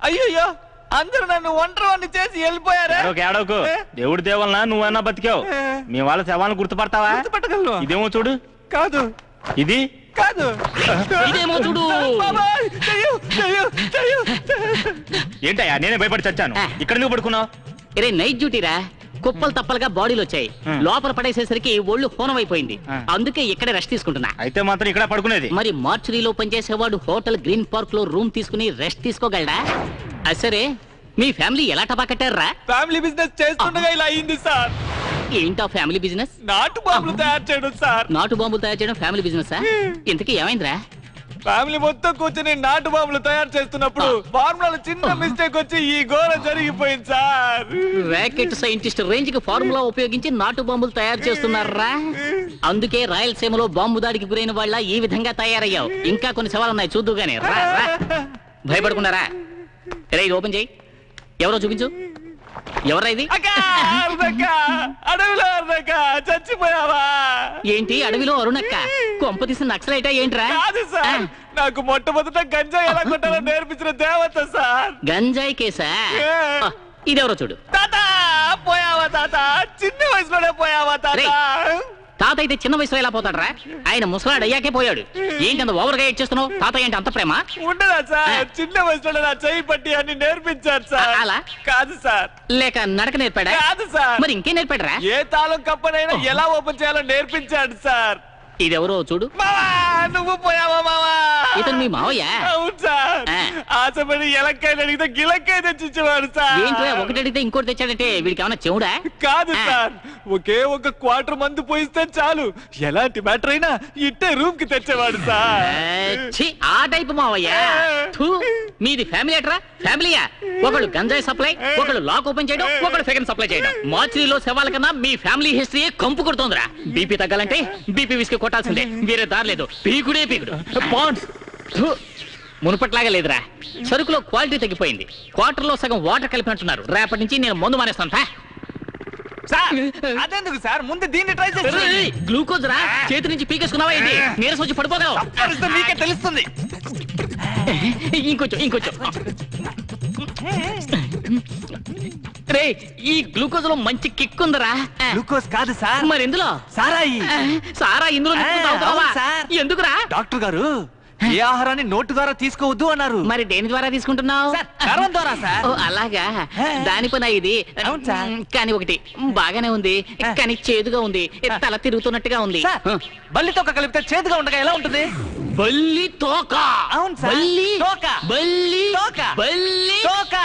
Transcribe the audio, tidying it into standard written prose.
అయ్యో అందరూ నన్ను ఒంటరివాణ్ణి చేసి వెళ్ళిపోయారా? ఏడవకు, దేవుడి దేవలన నువ్వన్నా బతికావు. మీ వాళ్ళ శవాలను గుర్తుపడతావా? గుర్తుపట్టగలను. ఇదేమో చూడు. కాదు. ఇది కాదు. ఇదేమో చూడు. ఏంటయ్యా, నేనే భయపడి చచ్చాను. ఇక్కడ నువ్వు పడుకున్నావు. రే నైట్ డ్యూటీరా, కుప్పలు తప్పలుగా బాడీలు వచ్చాయి. లోపల పడేసేసరికి ఒళ్ళు హోనమైపోయింది. అందుకే ఇక్కడే రెస్ట్ తీసుకుంటున్నా. అయితే మాత్రం ఇక్కడ పడుకునేది. మరి మార్చురీలో పనిచేసేవాడు హోటల్ గ్రీన్ పార్క్ లో రూమ్ తీసుకుని రెస్ట్ తీసుకోగలడా? సరే, మీ ఫ్యామిలీ ఎలా టపా కట్టారా? ఫ్యామిలీ బిజినెస్ చేస్తుండగా ఇలా అయింది సార్. ఏంటా ఫ్యామిలీ బిజినెస్? నాటు బాంబులు తయారు చేయడం సార్. నాటు బాంబులు తయారు చేయడం ఫ్యామిలీ బిజినెస్? ఇంతకీ ఏమైందిరా? ఫ్యామిలీ మొత్తం కూర్చొని నాటు బాంబులు తయారు చేస్తున్నప్పుడు ఫార్ములాలో చిన్న మిస్టేక్ వచ్చి ఈ ఘోరం జరిగిపోయింది సార్. రాకెట్ సైంటిస్ట్ రేంజ్ కి ఫార్ములా ఉపయోగించి నాటు బాంబులు తయారు చేస్తున్నారా? అందుకే రాయలసీమలో బాంబు దాడికి గురైన వాళ్ళ ఈ విధంగా తయారయ్యావు. ఇంకా కొన్ని సవాలున్నాయి, చూద్దుగానే. భయపడుకున్నారా? ఇది ఓపెన్ చేయి. ఎవరో చూపించు. ఎవరా ఇది? అడవిలో చచ్చిపోయావా? ఏంటి అడవిలో అరుణక్క? కొంప తీసిన నక్సలైటా ఏంట్రా? నాకు మొట్టమొదట గంజాయి ఎలా కొట్టాలో నేర్పించిన దేవత సార్. గంజాయి కేసా? ఇదెవరో చూడు. తాత పోయావా తాత? చిన్న వయసులోనే పోయావా తాత? తాత అయితే చిన్న వయసులో ఎలా పోతాడరా? ఆయన ముసలాడు అయ్యాకే పోయాడు. ఏంటి అంత ఓవర్గా ఏడ్ చేస్తున్నావు? తాత ఏంటి అంత ప్రేమ? ఉండదా సార్, చిన్న వయసులో నా చెయ్యి పట్టి అని నేర్పించారు సార్. అలా కాదు సార్. లేక నడక నేర్పాడా? కాదు సార్. మరి ఇంకేం నేర్పాడరా? ఏ తాళం కప్పనైనా ఎలా ఓపెన్ చేయాలో నేర్పించాడు సార్. ఇదెవరో చూడు. నువ్వు పోయావా మావా? ఇతను మీ మావయ్య? అవును సార్. ఆశపడి ఎలక్కాయలు అడిగితే గిలక్కాయ తెచ్చిచ్చేవాడు సార్. ఏంట్రా ఒకటి అడిగితే ఇంకోటి తెచ్చాడంటే వీడికి ఏమన్నా చెవుడా? కాదు సార్, ఒకే ఒక క్వార్టర్ మందు పోయిస్తే చాలు ఎలాంటి మ్యాటర్ అయినా ఇట్టే రూమ్ కి తెచ్చేవాడు సార్. ఆ టైప్ మావయ్య. మీది ఫ్యామిలీ అట్రా? ఫ్యామిలీయా? ఒకళ్ళు గంజాయి సప్లై, ఒకళ్ళు లాక్ ఓపెన్ చేయడం, ఒకళ్ళు ఫెగన్ సప్లై చేయడం. మార్చిలో శవాల కన్నా మీ ఫ్యామిలీ హిస్టరీ కంపు కొడుతోందిరా. బీపీ తగ్గాలంటే బీపీ విస్కీ కొట్టాల్సిందే, వేరే దారి లేదు. పీకుడే పీకుడు. మునుపట్లాగా లేదురా. సరుకులో క్వాలిటీ తగ్గిపోయింది. క్వార్టర్ లో సగం వాటర్ కలిపినట్టున్నారు. రేపటి నుంచి నేను మందు మానేస్తాను. అదెందుకు సార్, ముందు దీన్ని ట్రై చేసి. గ్లూకోజ్ రా, చేతి నుంచి పీకేసుకున్నావా ఏంటి? నీరసం వచ్చి పడిపోగలవు. మీకే తెలుస్తుంది. ఇంకొంచెం రే, ఈ గ్లూకోజ్ లో మంచి కిక్ ఉందరా. గ్లూకోజ్ కాదు సార్, మరి ఎందులో? సారాయి. సారా ఇందులో ఎందుకురా? డాక్టర్ గారు ఏ ఆహారాన్ని నోటు ద్వారా తీసుకోవద్దు అన్నారు. మరి దేని ద్వారా తీసుకుంటున్నావు? గర్వం ద్వారా సార్. అలాగా, దాని పని ఇది. కానీ ఒకటి బాగానే ఉంది, కానీ చేదుగా ఉంది, తల తిరుగుతున్నట్టుగా ఉంది. బల్లి తోక కలిపితే చేదుగా ఉండగా ఎలా ఉంటుంది? బల్లి తోక. అవును సార్. బల్లి తోక. బల్లి తోక. బల్లి తోక.